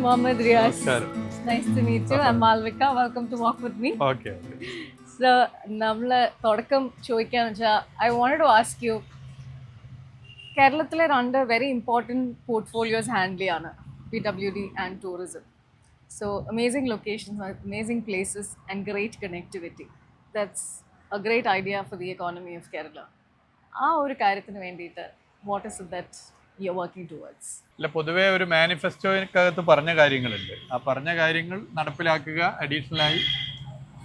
Mr. Mohammed Riaz. Namaskaram. It's nice to meet you. I'm Malvika. Welcome to Walk With Me. Okay. So, നമ്മൾ തുടക്കം ചോദിക്കാന്ന് വെച്ചാൽ I wanted to ask you, കേരളത്തിലെ രണ്ട് very important portfolios handle ചെയ്യാണ് PWD and tourism. So, amazing locations, amazing places and great connectivity. That's a great idea for the economy of Kerala. ആ ഒരു കാര്യത്തിന് വേണ്ടിയിട്ട് what is it that you're working towards? അല്ല, പൊതുവേ ഒരു മാനിഫെസ്റ്റോയ്ക്കകത്ത് പറഞ്ഞ കാര്യങ്ങളുണ്ട്. ആ പറഞ്ഞ കാര്യങ്ങൾ നടപ്പിലാക്കുക, അഡീഷണലായി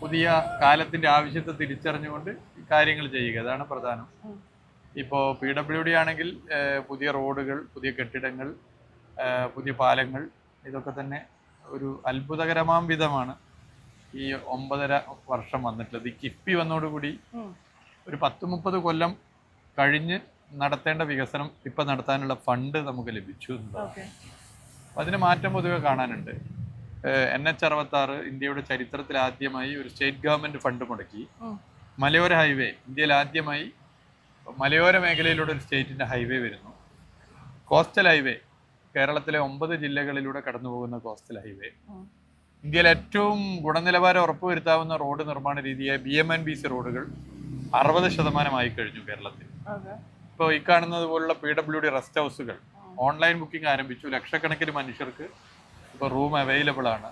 പുതിയ കാലത്തിൻ്റെ ആവശ്യത്തെ തിരിച്ചറിഞ്ഞുകൊണ്ട് കാര്യങ്ങൾ ചെയ്യുക, അതാണ് പ്രധാനം. ഇപ്പോൾ PWD ആണെങ്കിൽ പുതിയ റോഡുകൾ, പുതിയ കെട്ടിടങ്ങൾ, പുതിയ പാലങ്ങൾ, ഇതൊക്കെ തന്നെ ഒരു അത്ഭുതകരമാം വിധമാണ് ഈ 9.5 വർഷം വന്നിട്ടുള്ളത്. ഈ കിഫ്ബി വന്നതോടുകൂടി ഒരു 10-30 കൊല്ലം കഴിഞ്ഞ് നടത്തേണ്ട വികസനം ഇപ്പം നടത്താനുള്ള ഫണ്ട് നമുക്ക് ലഭിച്ചു. അപ്പം അതിന് മാറ്റം പൊതുവെ കാണാനുണ്ട്. NH-66 ഇന്ത്യയുടെ ചരിത്രത്തിൽ ആദ്യമായി ഒരു സ്റ്റേറ്റ് ഗവൺമെൻറ് ഫണ്ട് മുടക്കി. മലയോര ഹൈവേ, ഇന്ത്യയിൽ ആദ്യമായി മലയോര മേഖലയിലൂടെ ഒരു സ്റ്റേറ്റിൻ്റെ ഹൈവേ വരുന്നു. കോസ്റ്റൽ ഹൈവേ, കേരളത്തിലെ 9 ജില്ലകളിലൂടെ കടന്നു പോകുന്ന കോസ്റ്റൽ ഹൈവേ. ഇന്ത്യയിൽ ഏറ്റവും ഗുണനിലവാരം ഉറപ്പുവരുത്താവുന്ന റോഡ് നിർമ്മാണ രീതിയായ BMNBC റോഡുകൾ 60% കഴിഞ്ഞു കേരളത്തിൽ. ഇപ്പോൾ ഈ കാണുന്നത് പോലുള്ള PWD റെസ്റ്റ് ഹൗസുകൾ ഓൺലൈൻ ബുക്കിംഗ് ആരംഭിച്ചു. ലക്ഷക്കണക്കിന് മനുഷ്യർക്ക് ഇപ്പോൾ റൂം അവൈലബിൾ ആണ്.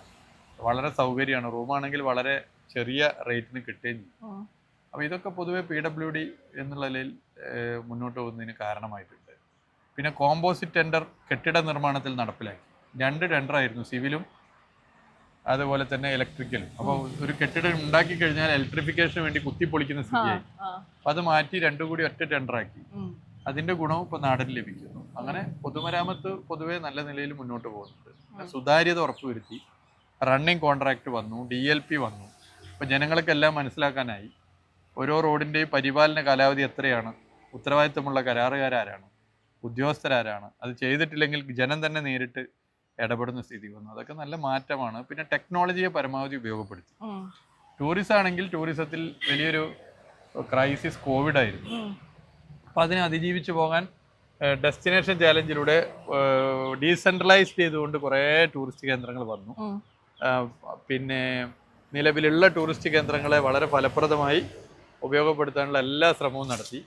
വളരെ സൗകര്യമാണ്. റൂമാണെങ്കിൽ വളരെ ചെറിയ റേറ്റിന് കിട്ടുകയും ചെയ്യും. അപ്പോൾ ഇതൊക്കെ പൊതുവെ PWD എന്നുള്ള നിലയിൽ മുന്നോട്ട് പോകുന്നതിന് കാരണമായിട്ടുണ്ട്. പിന്നെ കോമ്പോസിറ്റ് ടെൻഡർ കെട്ടിട നിർമ്മാണത്തിൽ നടപ്പിലാക്കി. 2 ടെൻഡറായിരുന്നു, സിവിലും അതുപോലെ തന്നെ ഇലക്ട്രിക്കലും. അപ്പോൾ ഒരു കെട്ടിടം ഉണ്ടാക്കി കഴിഞ്ഞാൽ ഇലക്ട്രിഫിക്കേഷന് വേണ്ടി കുത്തിപ്പൊളിക്കുന്ന സ്ഥിതിയായി. അപ്പം അത് മാറ്റി 2 കൂടി ഒറ്റ ടെൻഡറാക്കി. അതിൻ്റെ ഗുണവും ഇപ്പോൾ നാടിന് ലഭിക്കുന്നു. അങ്ങനെ പൊതുമരാമത്ത് പൊതുവെ നല്ല നിലയിൽ മുന്നോട്ട് പോകുന്നുണ്ട്. സുതാര്യത ഉറപ്പുവരുത്തി. റണ്ണിങ് കോൺട്രാക്ട് വന്നു, DLP വന്നു. ഇപ്പോൾ ജനങ്ങൾക്കെല്ലാം മനസ്സിലാക്കാനായി ഓരോ റോഡിൻ്റെയും പരിപാലന കാലാവധി എത്രയാണ്, ഉത്തരവാദിത്തമുള്ള കരാറുകാരാരാണ്, ഉദ്യോഗസ്ഥരാരാണ്, അത് ചെയ്തിട്ടില്ലെങ്കിൽ ജനം തന്നെ നേരിട്ട് ഇടപെടുന്ന സ്ഥിതി വന്നു. അതൊക്കെ നല്ല മാറ്റമാണ്. പിന്നെ ടെക്നോളജിയെ പരമാവധി ഉപയോഗപ്പെടുത്തി. ടൂറിസം ആണെങ്കിൽ ടൂറിസത്തിൽ വലിയൊരു ക്രൈസിസ് കോവിഡ് ആയിരുന്നു. അപ്പം അതിനെ അതിജീവിച്ച് പോകാൻ ഡെസ്റ്റിനേഷൻ ചാലഞ്ചിലൂടെ ഡീസെൻട്രലൈസ്ഡ് ചെയ്തുകൊണ്ട് കുറേ ടൂറിസ്റ്റ് കേന്ദ്രങ്ങൾ വന്നു. പിന്നെ നിലവിലുള്ള ടൂറിസ്റ്റ് കേന്ദ്രങ്ങളെ വളരെ ഫലപ്രദമായി ഉപയോഗപ്പെടുത്താനുള്ള എല്ലാ ശ്രമവും നടത്തി.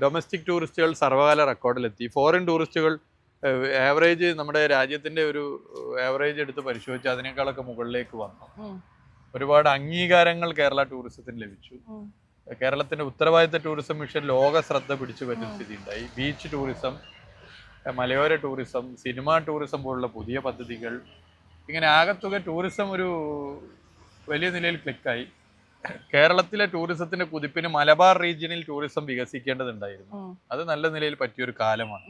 ഡൊമസ്റ്റിക് ടൂറിസ്റ്റുകൾ സർവകാല റെക്കോർഡിലെത്തി. ഫോറിൻ ടൂറിസ്റ്റുകൾ ആവറേജ്, നമ്മുടെ രാജ്യത്തിൻ്റെ ഒരു ആവറേജ് എടുത്ത് പരിശോധിച്ച് അതിനേക്കാളൊക്കെ മുകളിലേക്ക് വന്നു. ഒരുപാട് അംഗീകാരങ്ങൾ കേരള ടൂറിസത്തിന് ലഭിച്ചു. കേരളത്തിൻ്റെ ഉത്തരവാദിത്ത ടൂറിസം മിഷൻ ലോക ശ്രദ്ധ പിടിച്ചു പറ്റുന്ന സ്ഥിതി ഉണ്ടായി. ബീച്ച് ടൂറിസം, മലയോര ടൂറിസം, സിനിമ ടൂറിസം പോലുള്ള പുതിയ പദ്ധതികൾ, ഇങ്ങനെ ആകത്തുക ടൂറിസം ഒരു വലിയ നിലയിൽ ക്ലിക്കായി. കേരളത്തിലെ ടൂറിസത്തിന്റെ കുതിപ്പിന് മലബാർ റീജിയനിൽ ടൂറിസം വികസിക്കേണ്ടതുണ്ടായിരുന്നു. അത് നല്ല നിലയിൽ പറ്റിയൊരു കാലമാണ്.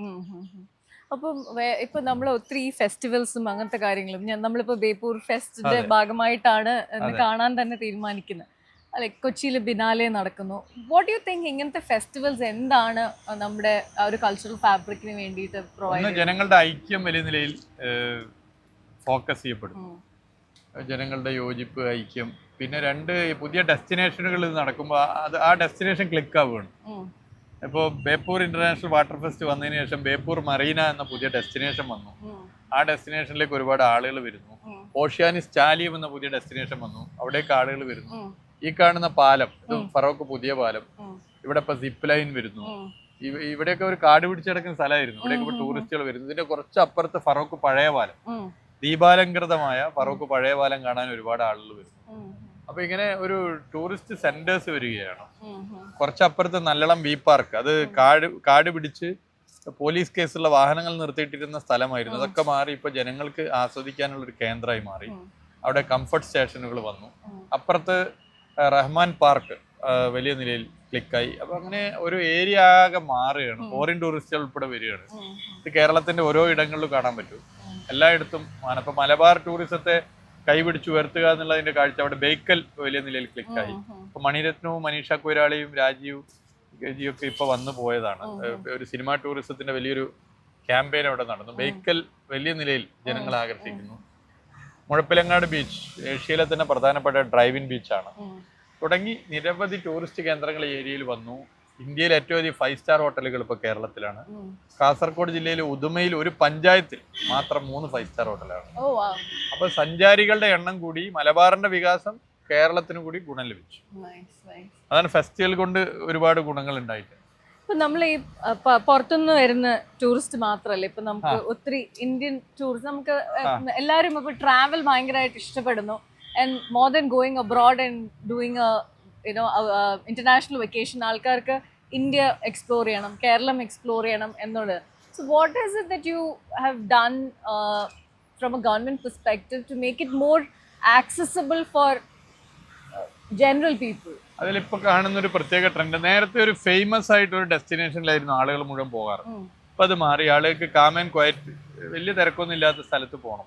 അപ്പം ഇപ്പൊ നമ്മൾ ഒത്തിരി ഫെസ്റ്റിവൽസും അങ്ങനത്തെ കാര്യങ്ങളും നമ്മളിപ്പോ ബേപ്പൂർ ഫെസ്റ്റിന്റെ ഭാഗമായിട്ടാണ് കാണാൻ തന്നെ തീരുമാനിക്കുന്നത്. അല്ലെ, കൊച്ചിയിൽ ബിനാലെ നടക്കുന്നു. വാട്ട് യു തിങ്ക് ഇങ്ങനത്തെ ഫെസ്റ്റിവൽസ് എന്താണ് നമ്മുടെ ഒരു കൾച്ചറൽ ഫാബ്രിക്കിന് വേണ്ടിയിട്ട് പ്രൊവൈഡ്? ജനങ്ങളുടെ ഐക്യം വലിയ നിലയിൽ ഫോക്കസ് ചെയ്യപ്പെടും. ജനങ്ങളുടെ യോജിപ്പ്, ഐക്യം. പിന്നെ 2 പുതിയ ഡെസ്റ്റിനേഷനുകൾ നടക്കുമ്പോൾ ആ ഡെസ്റ്റിനേഷൻ ക്ലിക്ക് ആവുകയാണ്. ഇപ്പോൾ ബേപ്പൂർ ഇന്റർനാഷണൽ വാട്ടർ ഫെസ്റ്റ് വന്നതിന് ശേഷം ബേപ്പൂർ മറീന എന്ന പുതിയ ഡെസ്റ്റിനേഷൻ വന്നു. ആ ഡെസ്റ്റിനേഷനിലേക്ക് ഒരുപാട് ആളുകൾ വരുന്നു. ഓഷ്യാനിസ് ചാലിയം എന്ന പുതിയ ഡെസ്റ്റിനേഷൻ വന്നു, അവിടേക്ക് ആളുകൾ വരുന്നു. ഈ കാണുന്ന പാലം, ഇത് ഫറോക്ക് പുതിയ പാലം, ഇവിടെ ഇപ്പോൾ സിപ്പ് ലൈൻ വരുന്നു. ഇവിടെയൊക്കെ ഒരു കാട് പിടിച്ചെടുക്കുന്ന സ്ഥലമായിരുന്നു. ഇവിടെയൊക്കെ ഇപ്പോൾ ടൂറിസ്റ്റുകൾ വരുന്നു. ഇതിന്റെ കുറച്ച് അപ്പുറത്ത് ഫറോക്ക് പഴയ പാലം, ദീപാലങ്കൃതമായ ഫറോക്ക് പഴയ പാലം കാണാൻ ഒരുപാട് ആളുകൾ വരുന്നു. അപ്പൊ ഇങ്ങനെ ഒരു ടൂറിസ്റ്റ് സെന്റേഴ്സ് വരികയാണ്. കുറച്ചപ്പുറത്ത് നല്ലളം വി പാർക്ക്, അത് കാട് പിടിച്ച് പോലീസ് കേസുള്ള വാഹനങ്ങൾ നിർത്തിയിട്ടിരുന്ന സ്ഥലമായിരുന്നു. അതൊക്കെ മാറി ഇപ്പൊ ജനങ്ങൾക്ക് ആസ്വദിക്കാനുള്ള ഒരു കേന്ദ്രമായി മാറി. അവിടെ കംഫർട്ട് സ്റ്റേഷനുകൾ വന്നു. അപ്പുറത്ത് റഹ്മാൻ പാർക്ക് വലിയ നിലയിൽ ക്ലിക്കായി. അപ്പൊ അങ്ങനെ ഒരു ഏരിയ ആകെ മാറുകയാണ്. ഫോറിൻ ടൂറിസ്റ്റുകൾ ഉൾപ്പെടെ വരികയാണ്. ഇത് കേരളത്തിന്റെ ഓരോ ഇടങ്ങളിലും കാണാൻ പറ്റും, എല്ലായിടത്തും ആണ്. അപ്പൊ മലബാർ ടൂറിസത്തെ കൈപിടിച്ച് ഉയർത്തുക എന്നുള്ളതിന്റെ കാഴ്ച അവിടെ ബേക്കൽ വലിയ നിലയിൽ ക്ലിക്കായി. ഇപ്പൊ മണിരത്നവും മനീഷ കൊയ്രാളയും രാജീവ് ഒക്കെ ഇപ്പൊ വന്നു പോയതാണ്. ഒരു സിനിമാ ടൂറിസത്തിന്റെ വലിയൊരു ക്യാമ്പയിൻ അവിടെ നടന്നു. ബേക്കൽ വലിയ നിലയിൽ ജനങ്ങളെ ആകർഷിക്കുന്നു. മുഴപ്പിലങ്ങാട് ബീച്ച് ഏഷ്യയിലെ തന്നെ പ്രധാനപ്പെട്ട ഡ്രൈവിൻ ബീച്ചാണ്. തുടങ്ങി നിരവധി ടൂറിസ്റ്റ് കേന്ദ്രങ്ങൾ ഈ ഏരിയയിൽ വന്നു. ഇന്ത്യയിൽ ഏറ്റവും അധികം 5-സ്റ്റാർ ഹോട്ടലുകൾ ഇപ്പോൾ കേരളത്തിലാണ്. കാസർഗോഡ് ജില്ലയിലെ ഉദുമയിൽ ഒരു പഞ്ചായത്തിൽ മാത്രം 3 5-സ്റ്റാർ ഹോട്ടലാണ്. അപ്പോൾ സഞ്ചാരികളുടെ എണ്ണം കൂടി, മലബാറിന്റെ വികാസം കേരളത്തിന് കൂടി ഗുണം ലഭിച്ചു. അതാണ് ഫെസ്റ്റിവൽ കൊണ്ട് ഒരുപാട് ഗുണങ്ങൾ ഉണ്ടായിട്ട്. ഇപ്പൊ നമ്മൾ ഈ പുറത്തുനിന്ന് വരുന്ന ടൂറിസ്റ്റ് മാത്രമല്ല, ഇപ്പൊ നമുക്ക് ഒത്തിരി ഇന്ത്യൻ ടൂറിസ്റ്റ്, നമുക്ക് എല്ലാവരും ഇപ്പൊ ട്രാവൽ ഭയങ്കരമായിട്ട് ഇഷ്ടപ്പെടുന്നു. And more than going abroad and doing international vacation, ആൾക്കാർക്ക് ഇന്ത്യ എക്സ്പ്ലോർ ചെയ്യണം, കേരളം എക്സ്പ്ലോർ ചെയ്യണം എന്നുള്ളത്. So what is it that you have done from a government perspective to make it more accessible for general people? അതിലിപ്പോൾ കാണുന്ന ഒരു പ്രത്യേക trend, നേരത്തെ ഒരു ഫേമസ് ആയിട്ട് ഒരു ഡെസ്റ്റിനേഷനിലായിരുന്നു ആളുകൾ മുഴുവൻ പോകാറ്. അപ്പൊ അത് മാറി, ആളുകൾക്ക് കാം ആൻഡ് ക്വയറ്റ്, വലിയ തിരക്കൊന്നും ഇല്ലാത്ത സ്ഥലത്ത് പോകണം.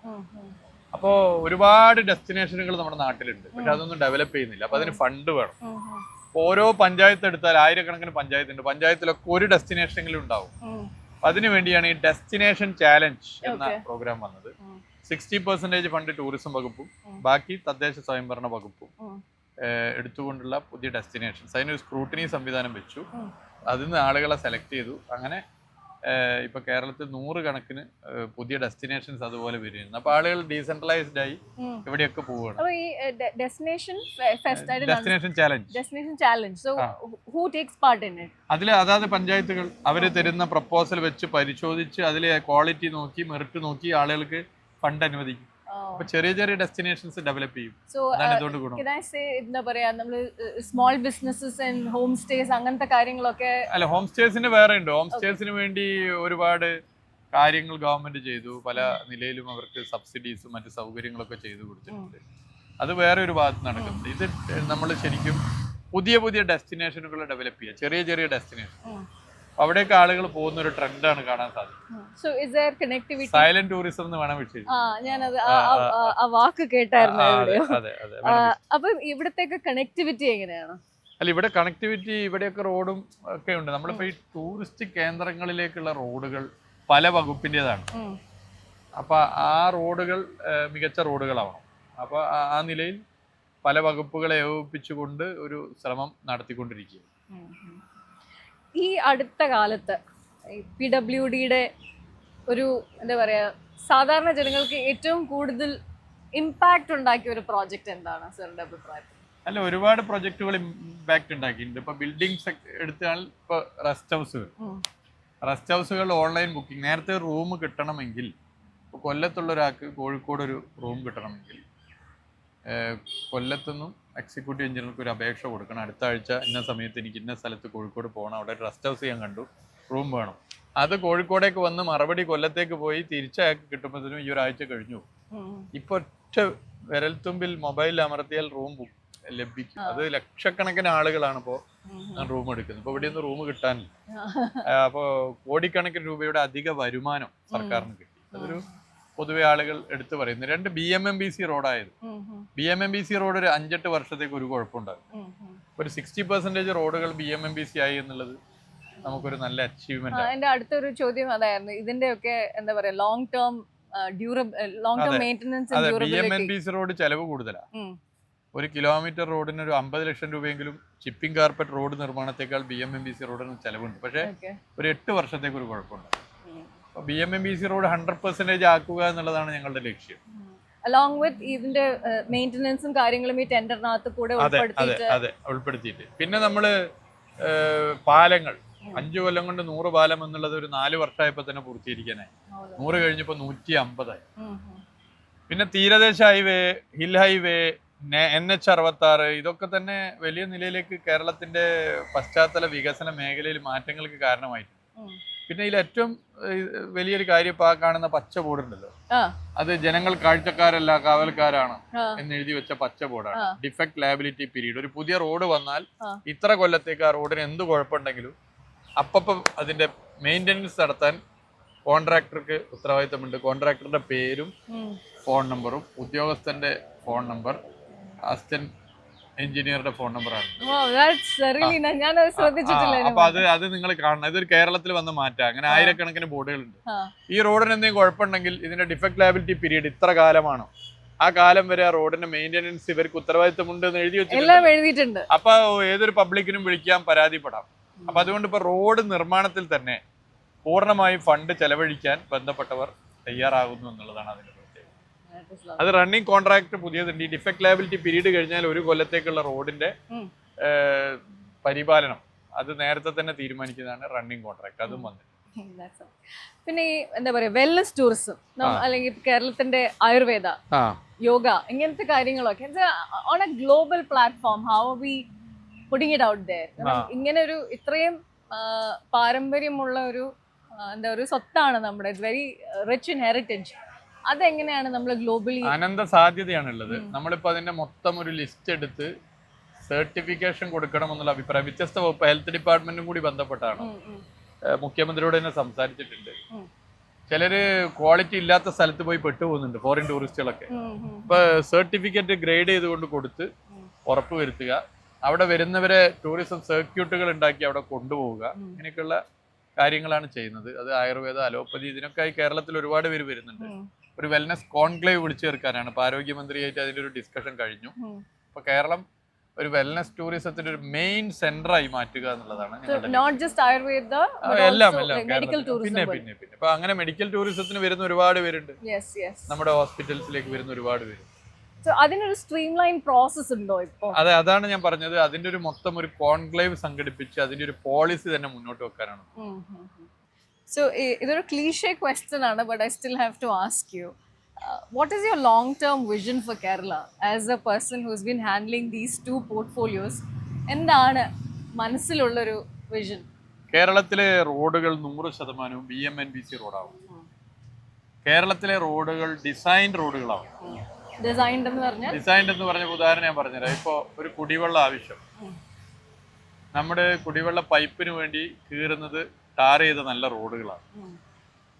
അപ്പോൾ ഒരുപാട് ഡെസ്റ്റിനേഷനുകൾ നമ്മുടെ നാട്ടിലുണ്ട്, പക്ഷെ അതൊന്നും ഡെവലപ്പ് ചെയ്യുന്നില്ല. അപ്പൊ അതിന് ഫണ്ട് വേണം. ഓരോ പഞ്ചായത്ത് എടുത്താൽ ആയിരക്കണക്കിന് പഞ്ചായത്തുണ്ട്, പഞ്ചായത്തിലൊക്കെ ഒരു ഡെസ്റ്റിനേഷനെങ്കിലും ഉണ്ടാവും. അപ്പൊ അതിനു വേണ്ടിയാണ് ഈ ഡെസ്റ്റിനേഷൻ ചാലഞ്ച് എന്ന പ്രോഗ്രാം വന്നത്. 60% ഫണ്ട് ടൂറിസം വകുപ്പും ബാക്കി തദ്ദേശ സ്വയംഭരണ വകുപ്പും എടുത്തുകൊണ്ടുള്ള പുതിയ ഡെസ്റ്റിനേഷൻസ്, അതിനൊരു സ്ക്രൂട്ടിനി സംവിധാനം വെച്ചു. അതിൽ നിന്ന് ആളുകളെ സെലക്ട് ചെയ്തു. അങ്ങനെ ഇപ്പൊ കേരളത്തിൽ 100 കണക്കിന് പുതിയ ഡെസ്റ്റിനേഷൻസ് അതുപോലെ വരുന്നു. അപ്പൊ ആളുകൾ ഡീസെൻട്രലൈസ്ഡ് ആയി എവിടെയൊക്കെ പോവുകയാണ്. അതിൽ അതാത് പഞ്ചായത്തുകൾ അവര് തരുന്ന പ്രപ്പോസൽ വെച്ച് പരിശോധിച്ച് അതിലെ ക്വാളിറ്റി നോക്കി, മെറിറ്റ് നോക്കി ആളുകൾക്ക് ഫണ്ട് അനുവദിക്കും. അപ്പൊ ചെറിയ ചെറിയ ഡെസ്റ്റിനേഷൻസ് ഡെവലപ്പ് ചെയ്യും. Small businesses and home stays അങ്ങനത്തെ കാര്യങ്ങളൊക്കെ അല്ല, ഹോം സ്റ്റേസിന് വേറെ ഉണ്ട്. ഹോം സ്റ്റേസിന് വേണ്ടി ഒരുപാട് കാര്യങ്ങൾ ഗവൺമെന്റ് ചെയ്തു. പല നിലയിലും അവർക്ക് സബ്സിഡീസും മറ്റു സൗകര്യങ്ങളൊക്കെ ചെയ്തു കൊടുത്തിട്ടുണ്ട്. അത് വേറെ ഒരു ഭാഗത്ത് നടക്കുന്നത്. ഇത് നമ്മൾ ശരിക്കും പുതിയ പുതിയ ഡെസ്റ്റിനേഷനുകൾ ഡെവലപ്പ് ചെയ്യുക, ചെറിയ ചെറിയ ഡെസ്റ്റിനേഷൻ. അവിടേക്ക് ആളുകൾ പോകുന്ന ഒരു ട്രെൻഡാണ് കാണാൻ സാധിക്കും. സൈലന്റ് ടൂറിസം എന്ന് വേണം വിഷയം. ഞാനത് ആ വാക്ക് കേട്ടായിരുന്നു. അപ്പൊ ഇവിടത്തേക്ക് കണക്ടിവിറ്റി എങ്ങനെയാണ്? അല്ല, ഇവിടെ കണക്ടിവിറ്റി, ഇവിടെയൊക്കെ റോഡും ഒക്കെ ഉണ്ട്. നമ്മളിപ്പോ ഈ ടൂറിസ്റ്റ് കേന്ദ്രങ്ങളിലേക്കുള്ള റോഡുകൾ പല വകുപ്പിൻ്റെതാണ്. അപ്പൊ ആ റോഡുകൾ മികച്ച റോഡുകളാവണം. അപ്പൊ ആ നിലയിൽ പല വകുപ്പുകളെ ഏകോപിപ്പിച്ചുകൊണ്ട് ഒരു ശ്രമം നടത്തിക്കൊണ്ടിരിക്കുക. ഈ അടുത്ത കാലത്ത് PWDയുടെ ഒരു എന്താ പറയുക, സാധാരണ ജനങ്ങൾക്ക് ഏറ്റവും കൂടുതൽ ഇമ്പാക്റ്റ് ഉണ്ടാക്കിയ ഒരു പ്രോജക്റ്റ് എന്താണ് സാറിന്റെ അഭിപ്രായത്തിൽ? അല്ല, ഒരുപാട് പ്രൊജക്ടുകൾ ഇമ്പാക്റ്റ് ഉണ്ടാക്കിയിട്ടുണ്ട്. ഇപ്പൊ ബിൽഡിംഗ്സ് എടുത്താൽ ഇപ്പൊ റെസ്റ്റ് ഹൗസുകൾ ഓൺലൈൻ ബുക്കിംഗ്. നേരത്തെ റൂം കിട്ടണമെങ്കിൽ, ഇപ്പോൾ കൊല്ലത്തുള്ള ഒരാൾക്ക് കോഴിക്കോട് ഒരു റൂം കിട്ടണമെങ്കിൽ കൊല്ലത്തുനിന്നും എക്സിക്യൂട്ടീവ് എഞ്ചിനീയർക്ക് ഒരു അപേക്ഷ കൊടുക്കണം. അടുത്ത ആഴ്ച ഇന്ന സമയത്ത് എനിക്ക് ഇന്ന സ്ഥലത്ത് കോഴിക്കോട് പോകണം, അവിടെ റെസ്റ്റ് ഹൗസ് ഞാൻ കണ്ടു, റൂം വേണം. അത് കോഴിക്കോടേക്ക് വന്ന് മറുപടി കൊല്ലത്തേക്ക് പോയി തിരിച്ചയക്ക് കിട്ടുമ്പോഴത്തേനും ഈ ഒരാഴ്ച കഴിഞ്ഞു. ഇപ്പൊ ഒറ്റ വിരൽത്തുമ്പിൽ മൊബൈലിൽ അമർത്തിയാൽ റൂം ലഭിക്കും. അത് ലക്ഷക്കണക്കിന് ആളുകളാണ് ഇപ്പോൾ റൂം എടുക്കുന്നത്. ഇപ്പൊ ഇവിടെ ഒന്നും റൂം കിട്ടാനില്ല. അപ്പോൾ കോടിക്കണക്കിന് രൂപയുടെ അധിക വരുമാനം സർക്കാരിന് കിട്ടി. അതൊരു പൊതുവെ ആളുകൾ എടുത്തു പറയുന്നത്. 2 BMMBC റോഡായത്. BMMBC റോഡ് ഒരു 5-8 വർഷത്തേക്ക് ഒരു കുഴപ്പമുണ്ടാകും. ഒരു 60% റോഡുകൾ BMMBC ആയി എന്നുള്ളത് നമുക്കൊരു നല്ല അച്ചീവ്മെന്റ്. എന്റെ അടുത്തൊരു ചോദ്യം അതായിരുന്നു, ഇതിന്റെയൊക്കെ എന്താ പറയാ long term maintenance. BMMBC road ചെലവ് കൂടുതലാണ്. 1 കിലോമീറ്റർ റോഡിന് ഒരു 50 ലക്ഷം രൂപയെങ്കിലും ചിപ്പിംഗ് കാർപ്പറ്റ് റോഡ് നിർമ്മാണത്തെക്കാൾ BMMBC റോഡിന് ചെലവുണ്ട്. പക്ഷേ ഒരു 8 വർഷത്തേക്ക് ഒരു കുഴപ്പമുണ്ട്. BMMBC റോഡ് 100% ആക്കുക എന്നുള്ളതാണ് ഞങ്ങളുടെ ലക്ഷ്യം. അലോങ് വിത്ത് ഇതിന്റെ മെയിന്റനൻസും കാര്യങ്ങളും ഈ ടെൻഡറിനകത്ത് കൂടെ ഉൾപ്പെടുത്തിയിട്ട്. പിന്നെ നമ്മള് പാലങ്ങൾ 5 കൊല്ലം കൊണ്ട് 100 പാലം എന്നുള്ളത് ഒരു 4 വർഷമായപ്പോ തന്നെ പൂർത്തീകരിക്കാനായി. 100 കഴിഞ്ഞപ്പോ 150 ആയി. പിന്നെ തീരദേശ ഹൈവേ, ഹിൽ ഹൈവേ, NH66 ഇതൊക്കെ തന്നെ വലിയ നിലയിലേക്ക് കേരളത്തിന്റെ പശ്ചാത്തല വികസന മേഖലയിൽ മാറ്റങ്ങൾക്ക് കാരണമായിട്ടുണ്ട്. പിന്നെ ഇതിൽ ഏറ്റവും വലിയൊരു കാര്യം ഇപ്പൊ ആ കാണുന്ന പച്ച ബോർഡ് ഉണ്ടല്ലോ, അത് ജനങ്ങൾ കാഴ്ചക്കാരല്ല കാവൽക്കാരാണ് എന്ന് എഴുതി വെച്ച പച്ച ബോർഡാണ്. Defect liability period. ഒരു പുതിയ റോഡ് വന്നാൽ ഇത്ര കൊല്ലത്തേക്ക് ആ റോഡിന് എന്ത് കുഴപ്പമുണ്ടെങ്കിലും അപ്പം അതിന്റെ മെയിൻ്റനൻസ് നടത്താൻ കോൺട്രാക്ടർക്ക് ഉത്തരവാദിത്തമുണ്ട്. കോൺട്രാക്ടറുടെ പേരും ഫോൺ നമ്പറും ഉദ്യോഗസ്ഥന്റെ ഫോൺ നമ്പർ അസിസ്റ്റന്റ് എഞ്ചിനീയറുടെ ഫോൺ നമ്പറാണ്. അപ്പൊ അത് നിങ്ങൾ കാണണം. ഇതൊരു കേരളത്തിൽ വന്ന മാറ്റം. അങ്ങനെ ആയിരക്കണക്കിന് ബോർഡുകളുണ്ട്. ഈ റോഡിന് എന്തെങ്കിലും കുഴപ്പമുണ്ടെങ്കിൽ ഇതിന്റെ ഡിഫക്ട് ലയബിലിറ്റി പീരീഡ് ഇത്ര കാലമാണോ, ആ കാലം വരെ ആ റോഡിന്റെ മെയിൻ്റനൻസ് ഇവർക്ക് ഉത്തരവാദിത്തമുണ്ട് എന്ന് എഴുതി വെച്ചിട്ടുണ്ട്. അപ്പൊ ഏതൊരു പബ്ലിക്കിനും വിളിക്കാം, പരാതിപ്പെടാം. അപ്പൊ അതുകൊണ്ട് ഇപ്പൊ റോഡ് നിർമ്മാണത്തിൽ തന്നെ പൂർണ്ണമായും ഫണ്ട് ചെലവഴിക്കാൻ ബന്ധപ്പെട്ടവർ തയ്യാറാകുന്നു എന്നുള്ളതാണ് അതിന്റെ പ്രത്യേകത. അത് റണ്ണിങ് കോൺട്രാക്ട് പുതിയതുണ്ട്. ഈ ഡിഫക്ട് ലയബിലിറ്റി പീരീഡ് കഴിഞ്ഞാൽ 1 കൊല്ലത്തേക്കുള്ള റോഡിന്റെ പരിപാലനം അത് നേരത്തെ തന്നെ തീരുമാനിക്കുന്നതാണ് റണ്ണിങ് കോൺട്രാക്ട്. അതും വന്നിട്ടുണ്ട്. പിന്നെ ഈ എന്താ പറയാ വെൽനസ് ടൂറിസം അല്ലെങ്കിൽ കേരളത്തിന്റെ ആയുർവേദ, യോഗ, ഇങ്ങനത്തെ കാര്യങ്ങളൊക്കെ on a global platform how are we putting it out there? ഇങ്ങനെ ഒരു ഇത്രയും പാരമ്പര്യമുള്ള ഒരു എന്താ ഒരു സ്വത്താണ് നമ്മുടെ, വെരി റിച്ച് ഇൻ ഹെറിറ്റേജ്. അതെങ്ങനെയാണ് നമ്മൾ ഗ്ലോബലി അനന്ത സാധ്യതയാണുള്ളത്. നമ്മളിപ്പോ അതിന്റെ മൊത്തം ഒരു ലിസ്റ്റ് എടുത്ത് സർട്ടിഫിക്കേഷൻ കൊടുക്കണം എന്നുള്ള അഭിപ്രായം വ്യത്യസ്ത വകുപ്പ് ഹെൽത്ത് ഡിപ്പാർട്ട്മെന്റും കൂടി ബന്ധപ്പെട്ടാണ്. മുഖ്യമന്ത്രിയോട് തന്നെ സംസാരിച്ചിട്ടുണ്ട്. ചിലര് ക്വാളിറ്റി ഇല്ലാത്ത സ്ഥലത്ത് പോയി പെട്ടുപോകുന്നുണ്ട്, ഫോറിൻ ടൂറിസ്റ്റുകളൊക്കെ. ഇപ്പൊ സർട്ടിഫിക്കറ്റ് ഗ്രേഡ് ചെയ്തുകൊണ്ട് കൊടുത്ത് ഉറപ്പ് വരുത്തുക, അവിടെ വരുന്നവരെ ടൂറിസം സർക്യൂട്ടുകൾ ഉണ്ടാക്കി അവിടെ കൊണ്ടുപോവുക, ഇങ്ങനെയൊക്കെയുള്ള കാര്യങ്ങളാണ് ചെയ്യുന്നത്. അത് ആയുർവേദ, അലോപ്പതി, ഇതിനൊക്കെ കേരളത്തിൽ ഒരുപാട് പേര് വരുന്നുണ്ട്. ഒരു വെൽനസ് കോൺക്ലേവ് വിളിച്ചു ചേർക്കാനാണ്. ഇപ്പൊ ആരോഗ്യമന്ത്രിയായിട്ട് അതിന്റെ ഒരു ഡിസ്കഷൻ കഴിഞ്ഞു. അപ്പൊ കേരളം ഒരു വെൽനസ് ടൂറിസത്തിന്റെ ഒരു മെയിൻ സെന്ററായി മാറ്റുക എന്നുള്ളതാണ്. പിന്നെ ഇപ്പൊ അങ്ങനെ മെഡിക്കൽ ടൂറിസത്തിന് വരുന്ന ഒരുപാട് പേരുണ്ട്. നമ്മുടെ ഹോസ്പിറ്റൽസിലേക്ക് വരുന്ന ഒരുപാട് പേര്. അതിനൊരു സ്ട്രീംലൈൻ പ്രോസസ് ഉണ്ടോ ഇപ്പോ? അതെ, അതാണ് ഞാൻ പറഞ്ഞത്. അതിന്റെ ഒരു മൊത്തം ഒരു കോൺക്ലേവ് സംഘടിപ്പിച്ച് അതിന്റെ ഒരു പോളിസി തന്നെ മുന്നോട്ട് വെക്കാനാണ്. സോ ഇതൊരു ക്ലീഷേ ക്വസ്റ്റ്യൻ ആണ്, but I still have to ask you, what is your long-term vision for Kerala as a person who's been handling these 2 portfolios? എന്താണ് മനസ്സിലുള്ളൊരു വിഷൻ? കേരളത്തിലെ റോഡുകൾ 100% BMNBC റോഡാവും. കേരളത്തിലെ റോഡുകൾ ഡിസൈൻഡ് റോഡുകളാവും. ഡിസൈൻഡ് എന്ന് പറഞ്ഞ ഉദാഹരണം ഞാൻ പറഞ്ഞുതരാം. ഇപ്പൊ ഒരു കുടിവെള്ള ആവശ്യം, നമ്മുടെ കുടിവെള്ള പൈപ്പിന് വേണ്ടി കീറുന്നത് ടാർ ചെയ്ത നല്ല റോഡുകളാണ്.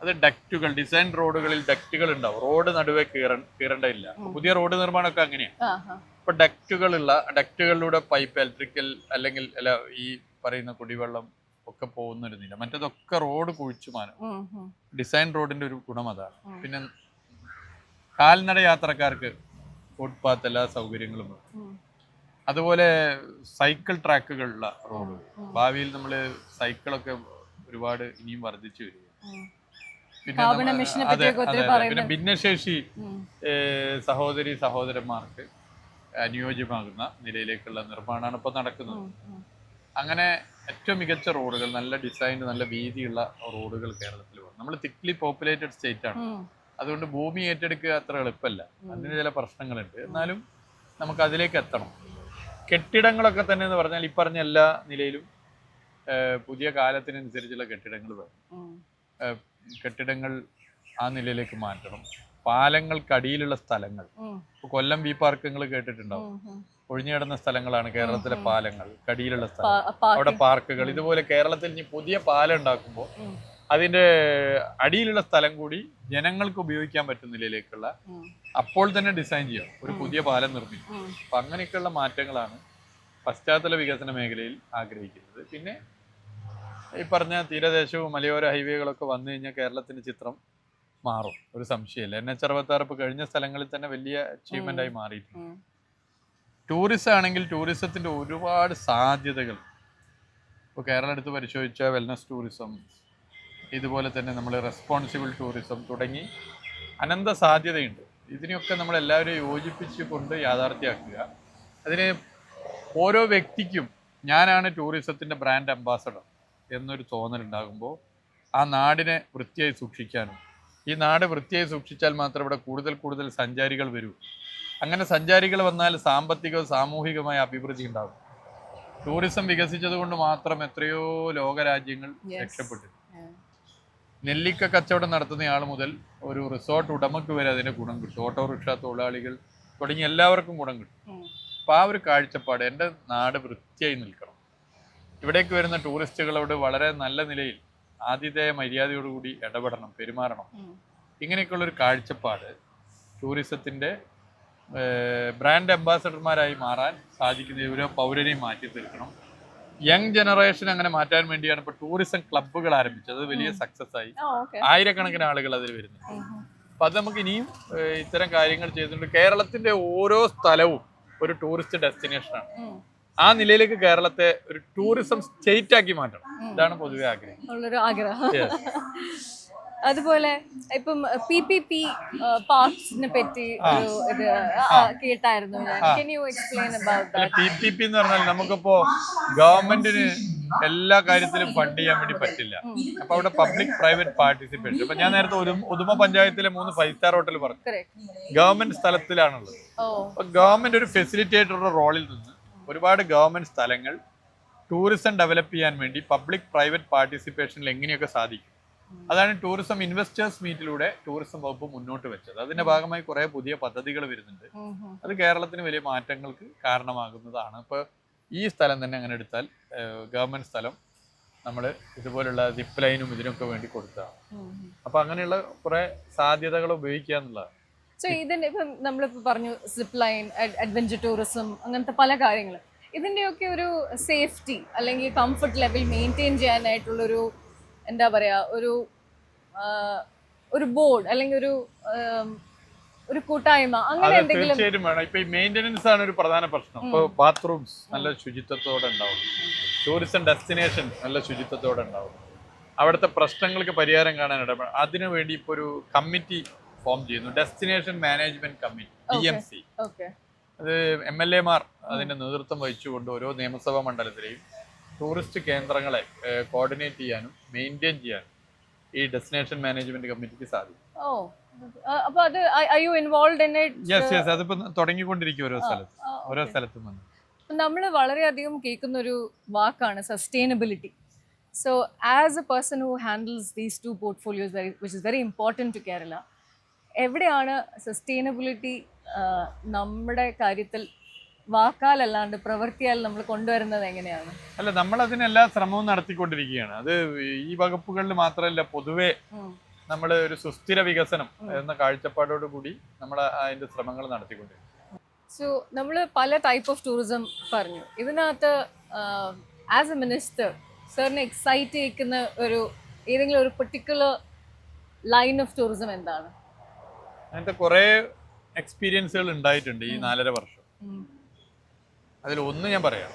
അത് ഡക്റ്റുകൾ, ഡിസൈൻ റോഡുകളിൽ ഡക്റ്റുകൾ ഉണ്ടാവും. റോഡ് നടുവേ കീറേണ്ടതില്ല. പുതിയ റോഡ് നിർമ്മാണമൊക്കെ അങ്ങനെയാണ്. ഇപ്പൊ ഡക്റ്റുകളിലൂടെ പൈപ്പ്, ഇലക്ട്രിക്കൽ അല്ലെങ്കിൽ ഈ പറയുന്ന കുടിവെള്ളം ഒക്കെ പോകുന്നൊരുന്നില്ല. മറ്റേതൊക്കെ റോഡ് കുഴിച്ചു മാനും. ഡിസൈൻ റോഡിന്റെ ഒരു ഗുണം അതാണ്. പിന്നെ കാൽനട യാത്രക്കാർക്ക് ഫുട്പാത്ത് എല്ലാ സൗകര്യങ്ങളും. അതുപോലെ സൈക്കിൾ ട്രാക്കുകളുള്ള റോഡ്. ഭാവിയിൽ നമ്മൾ സൈക്കിളൊക്കെ ഒരുപാട് ഇനിയും വർദ്ധിച്ചു വരിക. പിന്നെ ഭിന്നശേഷി സഹോദരി സഹോദരന്മാർക്ക് അനുയോജ്യമാകുന്ന നിലയിലേക്കുള്ള നിർമ്മാണമാണ് ഇപ്പൊ നടക്കുന്നത്. അങ്ങനെ ഏറ്റവും മികച്ച റോഡുകൾ, നല്ല ഡിസൈൻ, നല്ല വീതിയുള്ള റോഡുകൾ കേരളത്തിൽ വേണം. നമ്മൾ തിക്ലി പോപ്പുലേറ്റഡ് സ്റ്റേറ്റ് ആണ്. അതുകൊണ്ട് ഭൂമി ഏറ്റെടുക്കുക അത്ര എളുപ്പമല്ല. അതിന് ചില പ്രശ്നങ്ങളുണ്ട്. എന്നാലും നമുക്ക് അതിലേക്ക് എത്തണം. കെട്ടിടങ്ങളൊക്കെ തന്നെ എന്ന് പറഞ്ഞാൽ ഈ പറഞ്ഞ എല്ലാ നിലയിലും പുതിയ കാലത്തിനനുസരിച്ചുള്ള കെട്ടിടങ്ങൾ വേണം. കെട്ടിടങ്ങൾ ആ നിലയിലേക്ക് മാറ്റണം. പാലങ്ങൾക്കടിയിലുള്ള സ്ഥലങ്ങൾ, കൊല്ലം ബി പാർക്ക് നിങ്ങൾ കേട്ടിട്ടുണ്ടാവും. ഒഴിഞ്ഞു കിടന്ന സ്ഥലങ്ങളാണ് കേരളത്തിലെ പാലങ്ങൾ, കടിയിലുള്ള സ്ഥലം, അവിടെ പാർക്കുകൾ. ഇതുപോലെ കേരളത്തിൽ ഇനി പുതിയ പാലം ഉണ്ടാക്കുമ്പോൾ അതിന്റെ അടിയിലുള്ള സ്ഥലം കൂടി ജനങ്ങൾക്ക് ഉപയോഗിക്കാൻ പറ്റുന്ന നിലയിലേക്കുള്ള അപ്പോൾ തന്നെ ഡിസൈൻ ചെയ്യാം, ഒരു പുതിയ പാലം നിർമ്മിക്കും. അപ്പൊ അങ്ങനെയൊക്കെയുള്ള മാറ്റങ്ങളാണ് പശ്ചാത്തല വികസന മേഖലയിൽ ആഗ്രഹിക്കുന്നത്. പിന്നെ ഈ പറഞ്ഞ തീരദേശവും മലയോര ഹൈവേകളൊക്കെ വന്നു കഴിഞ്ഞാൽ കേരളത്തിന്റെ ചിത്രം മാറും, ഒരു സംശയമില്ല. NH66 ഇപ്പൊ കഴിഞ്ഞ സ്ഥലങ്ങളിൽ തന്നെ വലിയ അച്ചീവ്മെന്റ് ആയി മാറിയിട്ടുണ്ട്. ടൂറിസം ആണെങ്കിൽ ടൂറിസത്തിന്റെ ഒരുപാട് സാധ്യതകൾ ഇപ്പോൾ കേരളം എടുത്ത് പരിശോധിച്ച വെൽനസ് ടൂറിസം, ഇതുപോലെ തന്നെ നമ്മൾ റെസ്പോൺസിബിൾ ടൂറിസം തുടങ്ങി അനന്ത സാധ്യതയുണ്ട്. ഇതിനെയൊക്കെ നമ്മൾ എല്ലാവരും യോജിപ്പിച്ച് കൊണ്ട് യാഥാർത്ഥ്യമാക്കുക. അതിന് ഓരോ വ്യക്തിക്കും ഞാനാണ് ടൂറിസത്തിന്റെ ബ്രാൻഡ് അംബാസഡർ എന്നൊരു തോന്നലുണ്ടാകുമ്പോൾ ആ നാടിനെ വൃത്തിയായി സൂക്ഷിക്കാനും, ഈ നാട് വൃത്തിയായി സൂക്ഷിച്ചാൽ മാത്രമേ ഇവിടെ കൂടുതൽ കൂടുതൽ സഞ്ചാരികൾ വരൂ. അങ്ങനെ സഞ്ചാരികൾ വന്നാൽ സാമ്പത്തികവും സാമൂഹികമായ അഭിവൃദ്ധി ഉണ്ടാകും. ടൂറിസം വികസിച്ചത് കൊണ്ട് മാത്രം എത്രയോ ലോകരാജ്യങ്ങൾ രക്ഷപ്പെട്ടു. നെല്ലിക്ക കച്ചവടം നടത്തുന്നയാൾ മുതൽ ഒരു റിസോർട്ട് ഉടമക്ക് വരെ അതിന്റെ ഗുണം കിട്ടും. ഓട്ടോറിക്ഷ തൊഴിലാളികൾ തുടങ്ങി എല്ലാവർക്കും ഗുണം കിട്ടും. അപ്പോൾ ആ ഒരു കാഴ്ചപ്പാട്, എൻ്റെ നാട് വൃത്തിയായി നിൽക്കണം, ഇവിടേക്ക് വരുന്ന ടൂറിസ്റ്റുകളോട് വളരെ നല്ല നിലയിൽ ആതിഥേയ മര്യാദയോടുകൂടി ഇടപെടണം, പെരുമാറണം, ഇങ്ങനെയൊക്കെയുള്ളൊരു കാഴ്ചപ്പാട് ടൂറിസത്തിൻ്റെ ബ്രാൻഡ് അംബാസഡർമാരായി മാറാൻ സാധിക്കുന്ന ഓരോ പൗരനെയും മാറ്റി തീർക്കണം. യങ് ജനറേഷൻ അങ്ങനെ മാറ്റാൻ വേണ്ടിയാണ് ഇപ്പോൾ ടൂറിസം ക്ലബ്ബുകൾ ആരംഭിച്ചത്. അത് വലിയ സക്സസ് ആയി, ആയിരക്കണക്കിന് ആളുകൾ അതിൽ വരുന്നു. അപ്പം അത് നമുക്ക് ഇനിയും ഇത്തരം കാര്യങ്ങൾ ചെയ്തിട്ടുണ്ട്. കേരളത്തിന്റെ ഓരോ സ്ഥലവും ഒരു ടൂറിസ്റ്റ് ഡെസ്റ്റിനേഷനാണ്. ആ നിലയിലേക്ക് കേരളത്തെ ഒരു ടൂറിസം സ്റ്റേറ്റ് ആക്കി മാറ്റണം. ഇതാണ് പൊതുവെ ആഗ്രഹം. ഉള്ളൊരു ആഗ്രഹം. അതുപോലെ ഇപ്പം PPP പാർക്സിനെ പറ്റി ഒരു ഇത് കേട്ടായിരുന്നു ഞാൻ. Can you explain about that? PPP എന്ന് പറഞ്ഞാൽ നമുക്കിപ്പോ ഗവൺമെന്റിന് എല്ലാ കാര്യത്തിലും ഫണ്ട് ചെയ്യാൻ വേണ്ടി പറ്റില്ല. അപ്പൊ അവിടെ പബ്ലിക് പ്രൈവറ്റ് പാർട്ടിസിപ്പേഷൻ. അപ്പൊ ഞാൻ നേരത്തെ ഉദുമ പഞ്ചായത്തിലെ 3 5 സ്റ്റാർ ഹോട്ടൽ പറഞ്ഞു, ഗവൺമെന്റ് സ്ഥലത്തിലാണുള്ളത്. അപ്പൊ ഗവൺമെന്റ് ഒരു ഫെസിലിറ്റേറ്ററുടെ റോളിൽ നിന്ന് ഒരുപാട് ഗവൺമെന്റ് സ്ഥലങ്ങൾ ടൂറിസം ഡെവലപ്പ് ചെയ്യാൻ വേണ്ടി പബ്ലിക് പ്രൈവറ്റ് പാർട്ടിസിപ്പേഷനിൽ എങ്ങനെയൊക്കെ സാധിക്കും, അതാണ് ടൂറിസം ഇൻവെസ്റ്റേഴ്സ് മീറ്റിലൂടെ ടൂറിസം വകുപ്പ് മുന്നോട്ട് വെച്ചത്. അതിന്റെ ഭാഗമായി കുറെ പുതിയ പദ്ധതികൾ വരുന്നുണ്ട്. അത് കേരളത്തിന് വലിയ മാറ്റങ്ങൾക്ക് കാരണമാകുന്നതാണ്. ഇപ്പൊ ഈ സ്ഥലം തന്നെ അങ്ങനെ എടുത്താൽ ഗവൺമെന്റ് സ്ഥലം നമ്മൾ ഇതുപോലുള്ള സിപ്പ് ലൈനും ഇതിനൊക്കെ വേണ്ടി കൊടുത്തതാണ്. അപ്പൊ അങ്ങനെയുള്ള കുറെ സാധ്യതകൾ ഉപയോഗിക്കുക എന്നുള്ളതാണ്. സോ ഇതിന്റെ ഇപ്പം നമ്മളിപ്പോൾ പറഞ്ഞു സിപ്പ് ലൈൻ, അഡ്വഞ്ചർ ടൂറിസം, അങ്ങനത്തെ പല കാര്യങ്ങൾ. ഇതിന്റെയൊക്കെ ഒരു സേഫ്റ്റി അല്ലെങ്കിൽ കംഫർട്ട് ലെവൽ മെയിൻറ്റെയിൻ ചെയ്യാനായിട്ടുള്ളൊരു എന്താ പറയാ, ഒരു ബോർഡ് അല്ലെങ്കിൽ ഒരു കൂട്ടായ്മ അങ്ങനെ എന്തെങ്കിലും? തീർച്ചയായും വേണം. ഇപ്പൊ ഈ മെയിൻ്റെനൻസ് ആണ് ഒരു പ്രധാന പ്രശ്നം. ഇപ്പൊ ബാത്റൂംസ് നല്ല ശുചിത്വത്തോടെ ഉണ്ടാവും, ടൂറിസം ഡെസ്റ്റിനേഷൻ നല്ല ശുചിത്വത്തോടെ ഉണ്ടാവും, അവിടുത്തെ പ്രശ്നങ്ങൾക്ക് പരിഹാരം കാണാൻ ഇടപെടും. അതിനുവേണ്ടി ഇപ്പൊ ഒരു കമ്മിറ്റി ഫോം ചെയ്യുന്നു, ഡെസ്റ്റിനേഷൻ മാനേജ്മെന്റ് കമ്മിറ്റി, DMC. അത് MLA മാർ അതിന്റെ നേതൃത്വം വഹിച്ചുകൊണ്ട് ഓരോ നിയമസഭാ മണ്ഡലത്തിലെയും ടൂറിസ്റ്റ് കേന്ദ്രങ്ങളെ കോർഡിനേറ്റ് ചെയ്യാനും മെയിൻറ്റെയിൻ ചെയ്യാനും ഈ ഡെസ്റ്റിനേഷൻ മാനേജ്മെന്റ് കമ്മിറ്റിക്ക് സാധിക്കും. അപ്പൊ അത് are you involved in it? Yes അതിപ്പോ തുടങ്ങിക്കൊണ്ടിരിക്കും ഓരോ സ്ഥലത്തും വന്ന്. നമ്മൾ വളരെയധികം കേൾക്കുന്ന ഒരു വാക്കാണ് sustainability. So as A person who handles these 2 portfolios which is very important to Kerala, എവിടെയാണ് സസ്റ്റൈനബിലിറ്റി നമ്മുടെ കാര്യത്തിൽ വാക്കാലല്ലാണ്ട് പ്രവൃത്തിയാൽ നമ്മൾ കൊണ്ടുവരുന്നത് എങ്ങനെയാണ്? അല്ല, നമ്മൾ അതിനെല്ലാ ശ്രമവും നടത്തിക്കൊണ്ടിരിക്കുകയാണ്. അത് ഈ വകുപ്പുകളിൽ മാത്രമല്ല, പൊതുവെ നമ്മൾ ഒരു സുസ്ഥിര വികസനം എന്ന കാഴ്ചപ്പാടോട് കൂടി നമ്മൾ അതിന്റെ ശ്രമങ്ങൾ നടത്തിക്കൊണ്ടിരിക്കും. സോ നമ്മൾ പല ടൈപ്പ് ഓഫ് ടൂറിസം പറഞ്ഞു. ഇതിനകത്ത് ആസ് എ മിനിസ്റ്റർ സാറിനെ എക്സൈറ്റ് ചെയ്യിക്കുന്ന ഏതെങ്കിലും ഒരു പെർട്ടിക്കുലർ ലൈൻ ഓഫ് ടൂറിസം എന്താണ്? അങ്ങനത്തെ കുറെ എക്സ്പീരിയൻസുകൾ ഉണ്ടായിട്ടുണ്ട് ഈ 4.5 വർഷം. അതിൽ ഒന്ന് ഞാൻ പറയാം,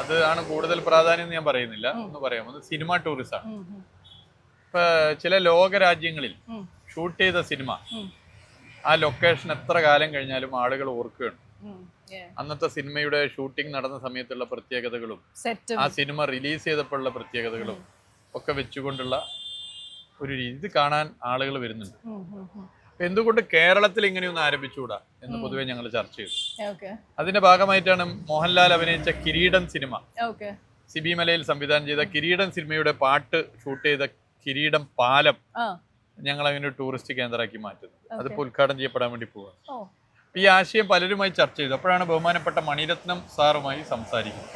അതാണ് കൂടുതൽ പ്രാധാന്യം എന്ന് ഞാൻ പറയുന്നില്ല, ഒന്ന് പറയാം. ഒന്ന് സിനിമ ടൂറിസമാണ്. ഇപ്പൊ ചില ലോക രാജ്യങ്ങളിൽ ഷൂട്ട് ചെയ്ത സിനിമ ആ ലൊക്കേഷൻ എത്ര കാലം കഴിഞ്ഞാലും ആളുകൾ ഓർക്കുകയാണ്. അന്നത്തെ സിനിമയുടെ ഷൂട്ടിംഗ് നടന്ന സമയത്തുള്ള പ്രത്യേകതകളും ആ സിനിമ റിലീസ് ചെയ്തപ്പോഴുള്ള പ്രത്യേകതകളും ഒക്കെ വെച്ചുകൊണ്ടുള്ള ഒരു രീതി കാണാൻ ആളുകൾ വരുന്നുണ്ട്. എന്തുകൊണ്ട് കേരളത്തിൽ ഇങ്ങനെയൊന്നും ആരംഭിച്ചുകൂടാ എന്ന് പൊതുവെ ഞങ്ങൾ ചർച്ച ചെയ്തു. അതിന്റെ ഭാഗമായിട്ടാണ് മോഹൻലാൽ അഭിനയിച്ച കിരീടം സിനിമ, സിബി മലയിൽ സംവിധാനം ചെയ്ത കിരീടം സിനിമയുടെ പാട്ട് ഷൂട്ട് ചെയ്ത കിരീടം പാലം ഞങ്ങൾ അങ്ങനെ ഒരു ടൂറിസ്റ്റ് കേന്ദ്രമാക്കി മാറ്റുന്നത്. അതിപ്പോൾ ഉദ്ഘാടനം ചെയ്യപ്പെടാൻ വേണ്ടി പോവാണ്. ഈ ആശയം പലരുമായി ചർച്ച ചെയ്തു. അപ്പോഴാണ് ബഹുമാനപ്പെട്ട മണിരത്നം സാറുമായി സംസാരിക്കുന്നത്.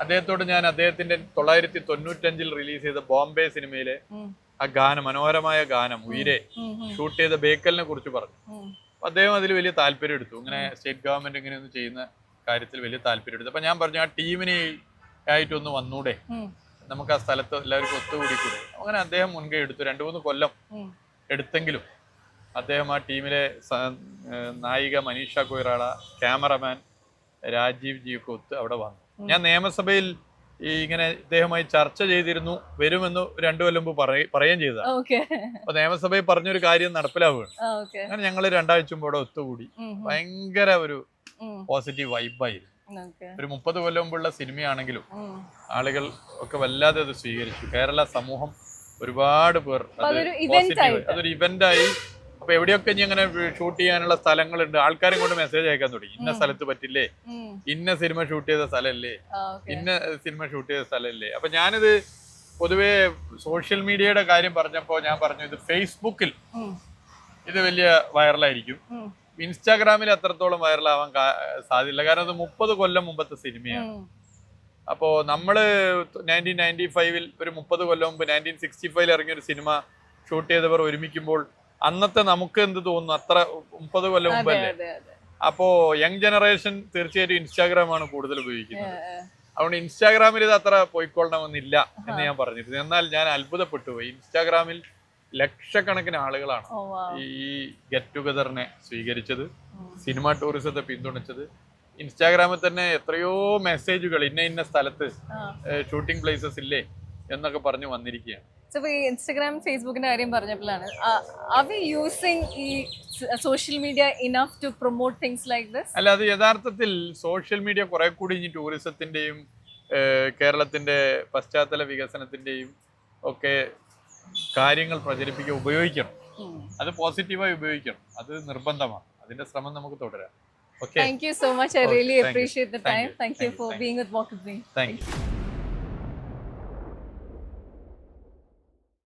അദ്ദേഹത്തോട് ഞാൻ അദ്ദേഹത്തിന്റെ 1995 റിലീസ് ചെയ്ത ബോംബെ സിനിമയിലെ ആ ഗാനം, മനോഹരമായ ഗാനം ഉയരെ ഷൂട്ട് ചെയ്ത ബേക്കലിനെ കുറിച്ച് പറഞ്ഞു. അദ്ദേഹം അതിൽ വലിയ താല്പര്യം എടുത്തു. ഇങ്ങനെ സ്റ്റേറ്റ് ഗവൺമെന്റ് ഇങ്ങനെയൊന്നും ചെയ്യുന്ന കാര്യത്തിൽ വലിയ താല്പര്യം എടുത്തു. അപ്പൊ ഞാൻ പറഞ്ഞു, ആ ടീമിനെ ആയിട്ടൊന്ന് വന്നൂടെ, നമുക്ക് ആ സ്ഥലത്ത് എല്ലാവർക്കും ഒത്തുകൂടിക്കൂടെ. അങ്ങനെ അദ്ദേഹം മുൻകൈ എടുത്തു. 2-3 കൊല്ലം എടുത്തെങ്കിലും അദ്ദേഹം ആ ടീമിലെ നായിക മനീഷ കൊയ്റാള, ക്യാമറമാൻ രാജീവ് ജിയൊക്കെ ഒത്ത് അവിടെ വന്നു. ഞാൻ നിയമസഭയിൽ ഇങ്ങനെ ഇദ്ദേഹമായി ചർച്ച ചെയ്തിരുന്നു, വരുമെന്ന് 2 കൊല്ലം മുമ്പ് പറയുകയും ചെയ്തതാണ്. അപ്പൊ നിയമസഭയിൽ പറഞ്ഞൊരു കാര്യം നടപ്പിലാവുകയാണ്. അങ്ങനെ ഞങ്ങൾ 2 ആഴ്ച മുമ്പ് അവിടെ ഒത്തുകൂടി. ഭയങ്കര ഒരു പോസിറ്റീവ് വൈബായിരുന്നു. ഒരു 30 കൊല്ലം മുമ്പുള്ള സിനിമയാണെങ്കിലും ആളുകൾ ഒക്കെ വല്ലാതെ അത് സ്വീകരിച്ചു. കേരള സമൂഹം ഒരുപാട് പേർ അതൊരു ഇവന്റായി. അപ്പൊ എവിടെയൊക്കെ ഇനി അങ്ങനെ ഷൂട്ട് ചെയ്യാനുള്ള സ്ഥലങ്ങളുണ്ട്, ആൾക്കാരും കൊണ്ട് മെസ്സേജ് അയക്കാൻ തുടങ്ങി. ഇന്ന സ്ഥലത്ത് പറ്റില്ലേ, ഇന്ന സിനിമ ഷൂട്ട് ചെയ്ത സ്ഥലമല്ലേ, ഇന്ന സിനിമ ഷൂട്ട് ചെയ്ത സ്ഥലമല്ലേ. അപ്പൊ ഞാനിത് പൊതുവെ സോഷ്യൽ മീഡിയയുടെ കാര്യം പറഞ്ഞപ്പോ ഞാൻ പറഞ്ഞു, ഇത് ഫേസ്ബുക്കിൽ ഇത് വലിയ വൈറലായിരിക്കും, ഇൻസ്റ്റാഗ്രാമിൽ അത്രത്തോളം വൈറലാവാൻ സാധ്യതയില്ല. കാരണം അത് 30 കൊല്ലം മുമ്പത്തെ സിനിമയാണ്. അപ്പോ നമ്മള് 1995 ഒരു 30 കൊല്ലം മുമ്പ് 1965 ഇറങ്ങിയൊരു സിനിമ ഷൂട്ട് ചെയ്തവർ ഒരുമിക്കുമ്പോൾ അന്നത്തെ നമുക്ക് എന്ത് തോന്നുന്നു, അത്ര 30 കൊല്ലം മുമ്പല്ലേ. അപ്പോ യങ് ജനറേഷൻ തീർച്ചയായിട്ടും ഇൻസ്റ്റാഗ്രാമാണ് കൂടുതൽ ഉപയോഗിക്കുന്നത്. അതുകൊണ്ട് ഇൻസ്റ്റാഗ്രാമിൽ ഇത് അത്ര പോയിക്കൊള്ളണമെന്നില്ല എന്ന് ഞാൻ പറഞ്ഞിരുന്നു. എന്നാൽ ഞാൻ അത്ഭുതപ്പെട്ടു പോയി. ഇൻസ്റ്റാഗ്രാമിൽ ലക്ഷക്കണക്കിന് ആളുകളാണ് ഈ ഗെറ്റ് ടുഗദറിനെ സ്വീകരിച്ചത്, സിനിമ ടൂറിസത്തെ പിന്തുണച്ചത്. ഇൻസ്റ്റാഗ്രാമിൽ തന്നെ എത്രയോ മെസ്സേജുകൾ ഇന്ന സ്ഥലത്ത് ആ. ഷൂട്ടിംഗ് പ്ലേസസ് ഇല്ലേ എന്നൊക്കെ പറഞ്ഞു വന്നിരിക്കുകയാണ്. സോ ഈ ഇൻസ്റ്റഗ്രാം ഫേസ്ബുക്കിന്റെ കാര്യം പറഞ്ഞപ്പോഴാണ് അവി യൂസിങ് ഈ social media enough to promote things like this? അല്ല, അത് യഥാർത്ഥത്തിൽ സോഷ്യൽ മീഡിയ കുറെ കൂടി ഇനി ടൂറിസത്തിന്റെയും കേരളത്തിന്റെ പശ്ചാത്തല വികസനത്തിന്റെയും ഒക്കെ കാര്യങ്ങൾ പ്രചരിപ്പിക്കാൻ ഉപയോഗിക്കണം. അത് പോസിറ്റീവായി ഉപയോഗിക്കണം. അത് നിർബന്ധമാണ്. അതിന്റെ ശ്രമം നമുക്ക് തുടരാം. Okay. Thank you so much. I really Thank you. appreciate the Thank time. you. Thank you Thank you. for Thank being with Walk With Me. Thank you.